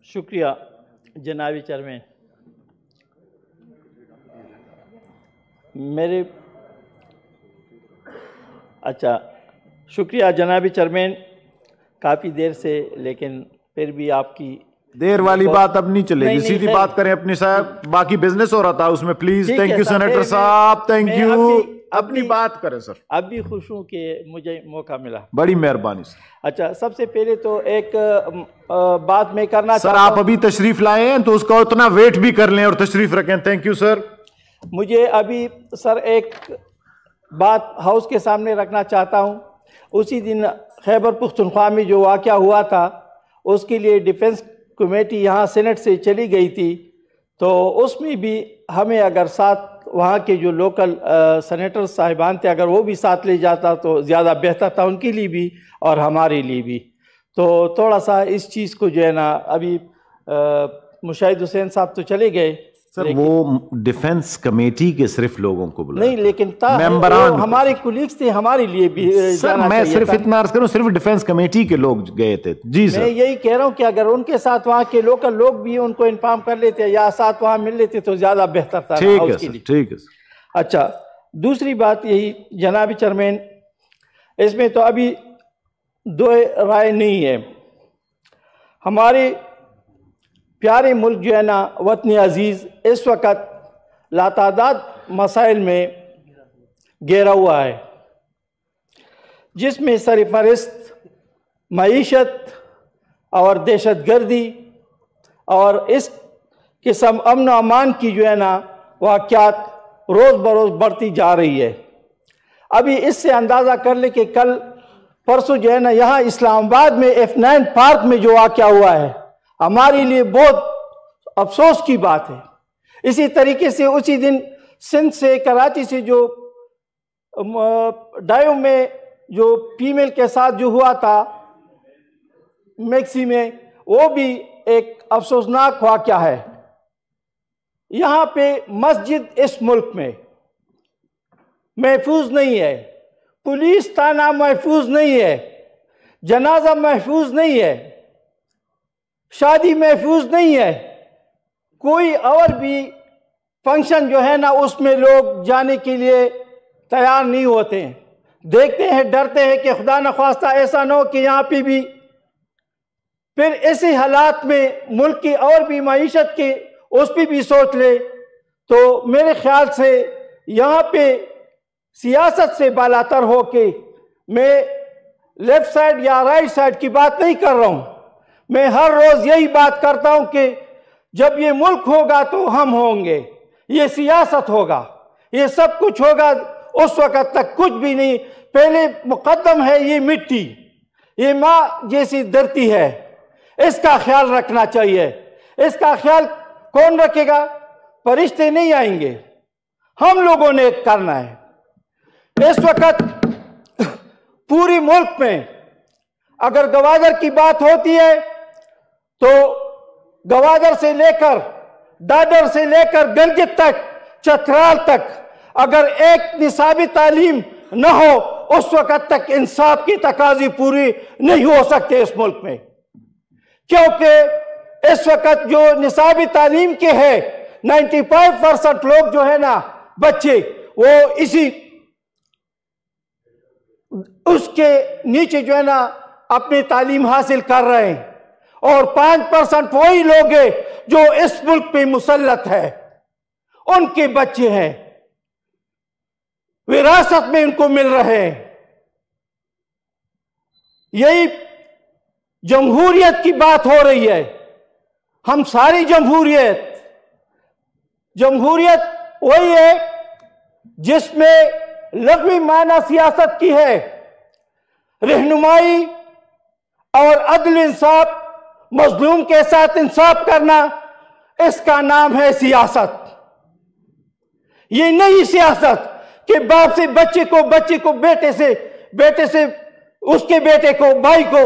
शुक्रिया जनाबी चेयरमैन। शुक्रिया जनाबी चेयरमैन, काफ़ी देर से, लेकिन फिर भी आपकी देर वाली बात अब नहीं चलेगी, सीधी बात करें अपनी साहब। बाकी बिजनेस हो रहा था उसमें, प्लीज। थैंक यू सेनेटर साहब, थैंक यू। अपनी बात करें सर। अब भी खुश हूँ कि मुझे मौका मिला, बड़ी मेहरबानी सर। अच्छा, सबसे पहले तो एक बात मैं करना सर, आप अभी तशरीफ लाए हैं तो उसका उतना वेट भी कर लें और तशरीफ रखें। Thank you sir. मुझे अभी सर एक बात हाउस के सामने रखना चाहता हूँ। उसी दिन खैबर पख्तूनख्वा में जो वाक़या हुआ था, उसके लिए डिफेंस कमेटी यहाँ सेनेट से चली गई थी, तो उसमें भी हमें अगर साथ वहाँ के जो लोकल सेनेटर साहिबान थे, अगर वो भी साथ ले जाता तो ज़्यादा बेहतर था उनके लिए भी और हमारे लिए भी। तो थोड़ा सा इस चीज़ को जो है ना, अभी मुशाहिद हुसैन साहब तो चले गए सर, वो डिफेंस कमेटी के सिर्फ लोगों को बुलाया नहीं, लेकिन मेंबरान हमारे कुलीग्स थे, हमारे लिए भी सर। मैं सिर्फ इतना अर्ज करूं, सिर्फ डिफेंस कमेटी के लोग गए थे जी सर। मैं यही कह रहा हूं कि अगर उनके साथ वहाँ के लोकल लोग भी उनको इन्फॉर्म कर लेते या साथ वहाँ मिल लेते तो ज्यादा बेहतर था। ठीक है सर, ठीक है। अच्छा, दूसरी बात यही जनाबी चेयरमैन, इसमें तो अभी दो राय नहीं है। हमारे प्यारे मुल्क जो है ना, वतन अजीज़, इस वक्त लातादाद मसाइल में घेरा हुआ है, जिसमें सरफहरिस्त मईशत और दहशतगर्दी और इस किस्म अमन व अमान की जो है ना वाक़यात रोज़ बरोज़ बढ़ती जा रही है। अभी इससे अंदाज़ा कर ले कि कल परसों जो है ना, यहाँ इस्लामाबाद में F9 पार्क में जो वाक़या हुआ है, हमारे लिए बहुत अफसोस की बात है। इसी तरीके से उसी दिन सिंध से, कराची से जो डायो में जो फीमेल के साथ जो हुआ था मैक्सी में, वो भी एक अफसोसनाक वाक़या है। यहाँ पे मस्जिद इस मुल्क में महफूज नहीं है, पुलिस थाना महफूज नहीं है, जनाजा महफूज नहीं है, शादी महफूज नहीं है, कोई और भी फंक्शन जो है ना उसमें लोग जाने के लिए तैयार नहीं होते हैं। देखते हैं, डरते हैं कि खुदा न ख्वास्ता ऐसा न हो कि यहाँ पे भी फिर ऐसे हालात में मुल्क की और भी मईशत के उस पर भी सोच ले। तो मेरे ख्याल से यहाँ पे सियासत से बालातर हो के, मैं लेफ्ट साइड या राइट साइड की बात नहीं कर रहा हूँ, मैं हर रोज़ यही बात करता हूँ कि जब ये मुल्क होगा तो हम होंगे, ये सियासत होगा, ये सब कुछ होगा, उस वक़्त तक कुछ भी नहीं। पहले मुकद्दम है ये मिट्टी, ये माँ जैसी धरती है, इसका ख्याल रखना चाहिए। इसका ख्याल कौन रखेगा? फरिश्ते नहीं आएंगे, हम लोगों ने करना है। इस वक़्त पूरी मुल्क में अगर गवादर की बात होती है तो गवादर से लेकर दादर से लेकर गलगित तक, चतराल तक, अगर एक निसाबी तालीम न हो उस वक़्त तक इंसाफ की तकाज़ी पूरी नहीं हो सकते इस मुल्क में। क्योंकि इस वक़्त जो निसाबी तालीम के है 95% लोग जो है ना बच्चे, वो इसी उसके नीचे जो है ना अपनी तालीम हासिल कर रहे हैं, और 5% वही लोग हैं जो इस मुल्क पे मुसल्लत है, उनके बच्चे हैं, विरासत में इनको मिल रहे हैं। यही जमहूरियत की बात हो रही है। हम सारी जमहूरियत वही है जिसमें लग़वी माना सियासत की है, रहनुमाई और अदल इंसाफ, मजलूम के साथ इंसाफ करना, इसका नाम है सियासत। ये नहीं सियासत कि बाप से बच्चे को, बच्चे को बेटे से उसके बेटे को, भाई को,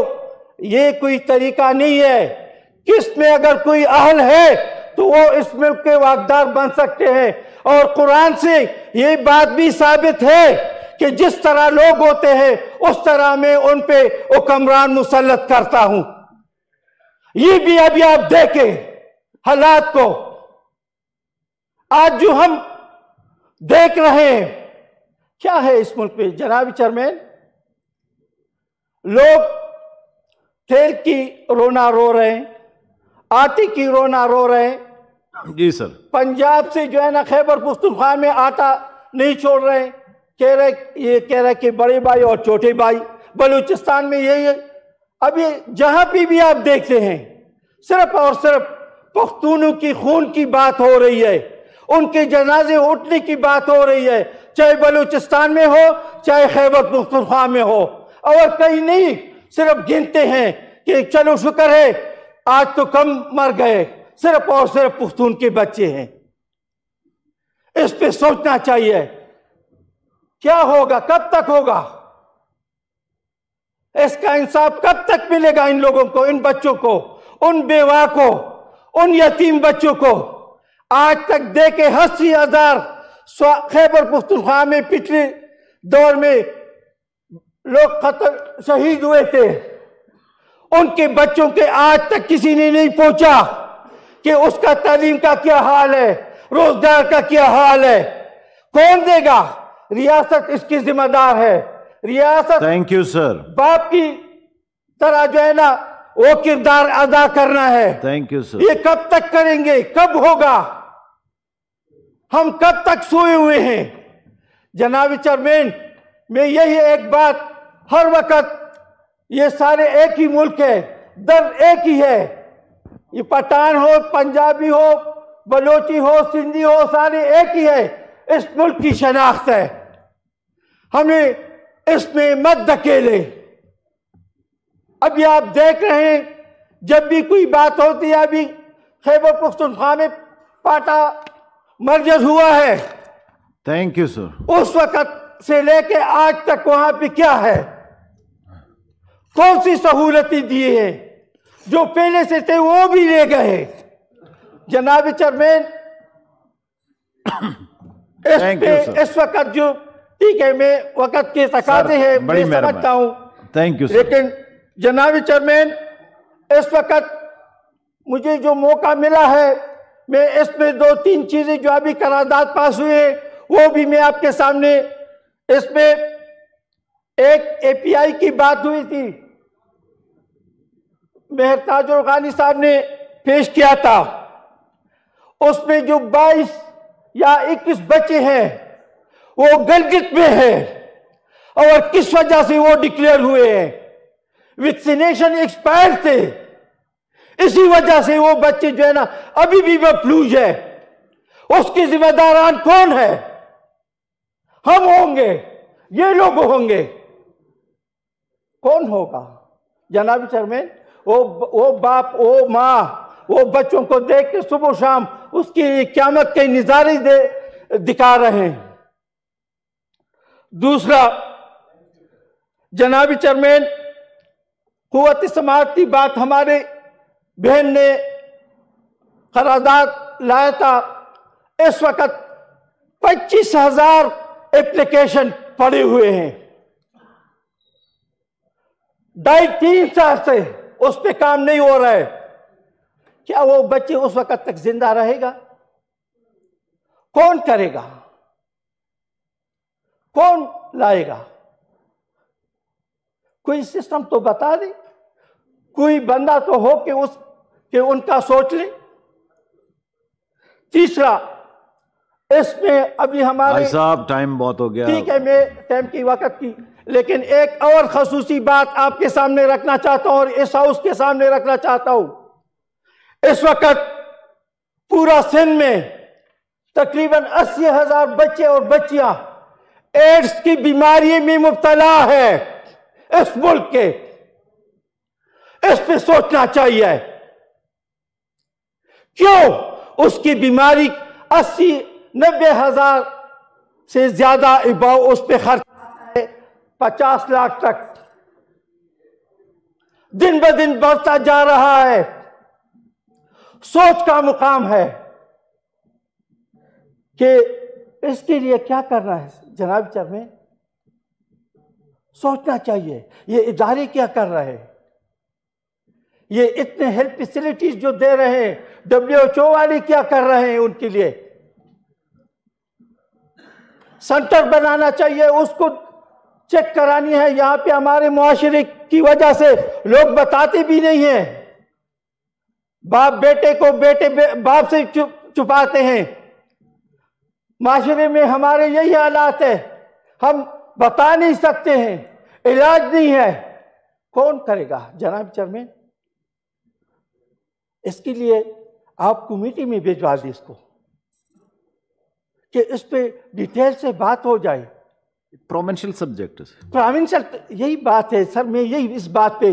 ये कोई तरीका नहीं है। किसमें अगर कोई अहल है तो वो इस मुल्क के वाकदार बन सकते हैं। और कुरान से ये बात भी साबित है कि जिस तरह लोग होते हैं उस तरह मैं उन पे हुक्मरान मुसल्लत करता हूं। ये भी अभी आप देखें हालात को। आज जो हम देख रहे हैं क्या है इस मुल्क में जनाब चेयरमैन, लोग तेल की रोना रो रहे हैं, आटे की रोना रो रहे हैं। जी सर। पंजाब से जो है ना खैबर पख्तूनख्वा में आटा नहीं छोड़ रहे हैं, ये कह रहे कि बड़े भाई और छोटे भाई। बलूचिस्तान में यही है। अभी जहां भी आप देखते हैं सिर्फ और सिर्फ पख्तूनों की खून की बात हो रही है, उनके जनाजे उठने की बात हो रही है, चाहे बलूचिस्तान में हो चाहे खैबर पख्तूनख्वा में हो। और कहीं नहीं, सिर्फ गिनते हैं कि चलो शुक्र है आज तो कम मर गए, सिर्फ और सिर्फ पख्तून के बच्चे हैं। इस पे सोचना चाहिए क्या होगा, कब तक होगा, इसका इंसाफ कब तक मिलेगा इन लोगों को, इन बच्चों को, उन बेवा को, उन यतीम बच्चों को। आज तक देखे 80,000 खैबर पख्तूनख्वा में पिछले दौर में लोग शहीद हुए थे, उनके बच्चों के आज तक किसी ने नहीं पूछा कि उसका तालीम का क्या हाल है, रोजगार का क्या हाल है। कौन देगा? रियासत इसकी जिम्मेदार है। रियासत थैंक यू सर, बाप की तरह जो है ना वो किरदार अदा करना है। Thank you sir. ये कब तक करेंगे, कब होगा? हम कब तक सोए हुए हैं? जनाब चेयरमैन, मैं यही एक बात हर वक्त, ये सारे एक ही मुल्क है, दर्द एक ही है। ये पठान हो, पंजाबी हो, बलोची हो, सिंधी हो, सारे एक ही है। इस मुल्क की शनाख्त है, हमें इसमें मत धकेले। अभी आप देख रहे हैं जब भी कोई बात होती है, अभी खैबर पख्तूनख्वा में पाटा मर्जर हुआ है, थैंक यू सर, उस वक्त से लेके आज तक वहां पे क्या है, कौन सी सहूलतें दी है? जो पहले से थे वो भी ले गए। जनाब चेयरमैन, इस वक्त जो ठीक है, मैं वक्त के तकाजे हैं, मैं समझता हूं, थैंक यू सर। लेकिन जनाब चेयरमैन, इस वक्त मुझे जो मौका मिला है, मैं इसमें 2-3 चीजें जो अभी करारदाद पास हुए वो भी मैं आपके सामने, इसमें एक API की बात हुई थी, मेहर ताजुर खानी साहब ने पेश किया था। उसमें जो 22 या 21 बच्चे हैं वो गलगित में है, और किस वजह से वो डिक्लेयर हुए हैं? वैक्सीनेशन एक्सपायर थे, इसी वजह से वो बच्चे जो है ना अभी भी मफलूज है। उसके जिम्मेदारान कौन है? हम होंगे, ये लोग होंगे, कौन होगा? जनाब चेयरमैन, वो बाप, वो माँ, वो बच्चों को देख के सुबह शाम उसकी क़यामत के नज़ारे दिखा रहे हैं। दूसरा, जनाब चेयरमैन, कुव्वत समाअत की बात हमारे बहन ने करारदाद लाया था। इस वक्त 25,000 एप्लीकेशन पड़े हुए हैं, 2.5-3 साल से उस पर काम नहीं हो रहा है। क्या वो बच्चे उस वक्त तक जिंदा रहेगा? कौन करेगा? कौन लाएगा? कोई सिस्टम तो बता दे, कोई बंदा तो हो कि उनका सोच ले। तीसरा, इसमें अभी हमारे साहब टाइम बहुत हो गया, ठीक है, मैं टाइम की वक्त की, लेकिन एक और खसूसी बात आपके सामने रखना चाहता हूं और इस हाउस के सामने रखना चाहता हूं। इस वक्त पूरा सिंध में तकरीबन 80,000 बच्चे और बच्चियां एड्स की बीमारी में मुब्तला है इस मुल्क के। इस पे सोचना चाहिए, क्यों उसकी बीमारी 80-90 हजार से ज्यादा उस पे खर्च है, 50 लाख तक दिन ब दिन बढ़ता जा रहा है। सोच का मुकाम है कि इसके लिए क्या करना है। जनाब चेयरमैन, सोचना चाहिए ये इदारे क्या कर रहे हैं, ये इतने हेल्थ फैसिलिटीज जो दे रहे हैं, WHO वाले क्या कर रहे हैं उनके लिए? सेंटर बनाना चाहिए, उसको चेक करानी है। यहां पे हमारे मुआशरे की वजह से लोग बताते भी नहीं है, बाप बेटे को, बाप से छुपाते हैं। माशरे में हमारे यही हालात है, हम बता नहीं सकते हैं, इलाज नहीं है, कौन करेगा जनाब चेयरमैन? इसके लिए आप कमेटी में भिजवा दें इसको, कि इस पे डिटेल से बात हो जाए। प्रोविंशियल सब्जेक्ट, प्रोविंशियल, यही बात है सर, मैं यही इस बात पे,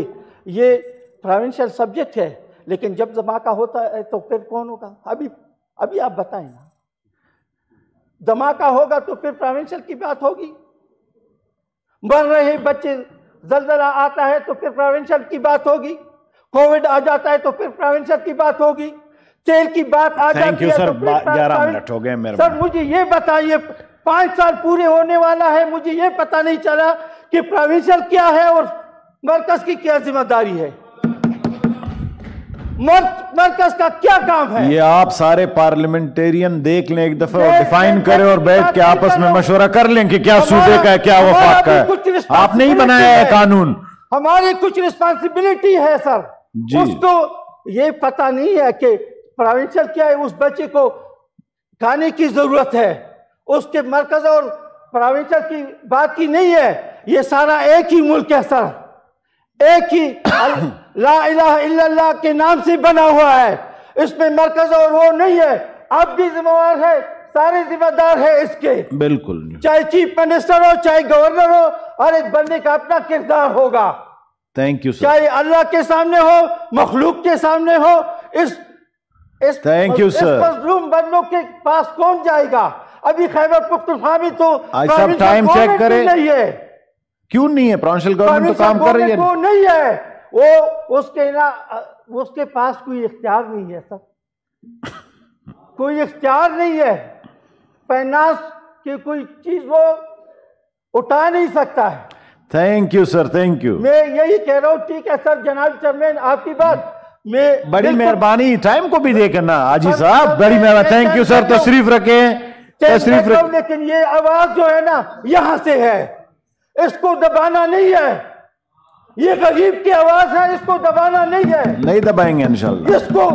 ये प्रोविंशियल सब्जेक्ट है, लेकिन जब धमाका होता है तो फिर कौन होगा? अभी आप बताएं ना, धमाका होगा तो फिर प्रोविंशियल की बात होगी। मर रहे बच्चे, जलजला आता है तो फिर प्रोविंशियल की बात होगी। कोविड आ जाता है तो फिर प्रोविंशियल की बात होगी। तेल की बात आ जाती है सर, तो फिर 11 मिनट हो गए मेरे। सर मुझे ये बताइए, 5 साल पूरे होने वाला है, मुझे ये पता नहीं चला कि प्रोविंशियल क्या है और मरकज की क्या जिम्मेदारी है, मरकज का क्या काम है। ये आप सारे पार्लियामेंटेरियन देख लें एक दफा, डिफाइन करें और बैठ के आपस में मशवरा कर लें कि क्या सूबे का है, क्या वफाक का है। आपने ही बनाया है कानून, हमारी कुछ रिस्पांसिबिलिटी है सर जी। उसको ये पता नहीं है कि प्रोविंशियल क्या है, उस बच्चे को खाने की जरूरत है, उसके मरकज और प्रोविंशियल की बात की नहीं है। ये सारा एक ही मुल्क है सर, एक ही ला इलाहा इल्लल्लाह के नाम से बना हुआ है, इसमें मरकज और वो नहीं है। आप भी जिम्मेवार है, सारे जिम्मेदार है इसके, बिल्कुल, चाहे चीफ मिनिस्टर हो, चाहे गवर्नर हो, हर एक बंदे का अपना किरदार होगा। Thank you sir. चाहे अल्लाह के सामने हो, मखलूक के सामने हो, इस थैंक यू सर। मजलूम बंदों के पास कौन जाएगा? अभी खैबर पख्तूनख्वा में तो टाइम चेक करें, नहीं है। क्यों नहीं है? प्रोविंशियल गवर्नमेंट तो काम कर रही है। वो नहीं है, वो उसके पास कोई इख्तियार नहीं है सर, कोई इख्तियार नहीं है। फाइनेंस की कोई चीज वो उठा नहीं सकता है। Thank you sir, thank you. मैं यही कह रहा हूँ, ठीक है सर जनाब चेयरमैन, आपकी बात में बड़ी मेहरबानी, टाइम को भी देखना हाजी साहब, बड़ी मेहरबानी। थैंक यू सर, तशरीफ रखें, तशरीफ रखें। लेकिन ये आवाज जो है ना यहां से है, इसको दबाना नहीं है, ये गरीब की आवाज है, इसको दबाना नहीं है। नहीं दबाएंगे इंशाल्लाह। इसको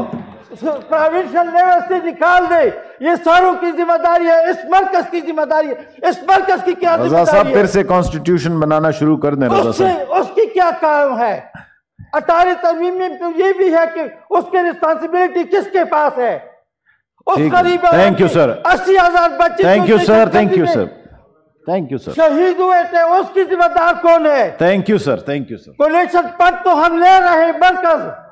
प्रोविंशियल लेवल से निकाल दे, ये सारों की जिम्मेदारी है, इस मरकज की जिम्मेदारी है। इस मरकज की क्या जिम्मेदारी है? फिर से कॉन्स्टिट्यूशन बनाना शुरू कर दें। उसकी क्या काम है? 18 तरमीम में तो ये भी है कि उसकी रिस्पॉन्सिबिलिटी किसके पास है? उस गरीब, थैंक यू सर। 80,000 बच्चे, thank you sir, thank you sir, thank you sir. शहीद हुए थे, उसकी जिम्मेदार कौन है? Thank you sir, thank you sir. Collection पर तो हम ले रहे हैं मरकज,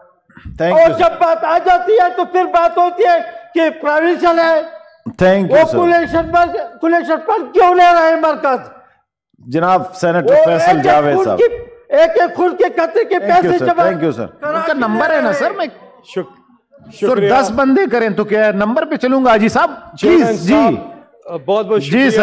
और जब बात आ जाती है तो फिर बात होती है कि प्रोविंशियल है। Thank you sir. कोलेक्शन पर क्यों ले रहे हैं मरकज? जनाब सेनेटर फैसल जावेद साहब, एक खून के कतरे के पैसे जमा। Thank you sir. उनका नंबर है ना सर? मैं सर 10 बंदे करें तो क्या नंबर पे चलूंगा हाजी साहब? प्लीज जी, बहुत बहुत जी सर।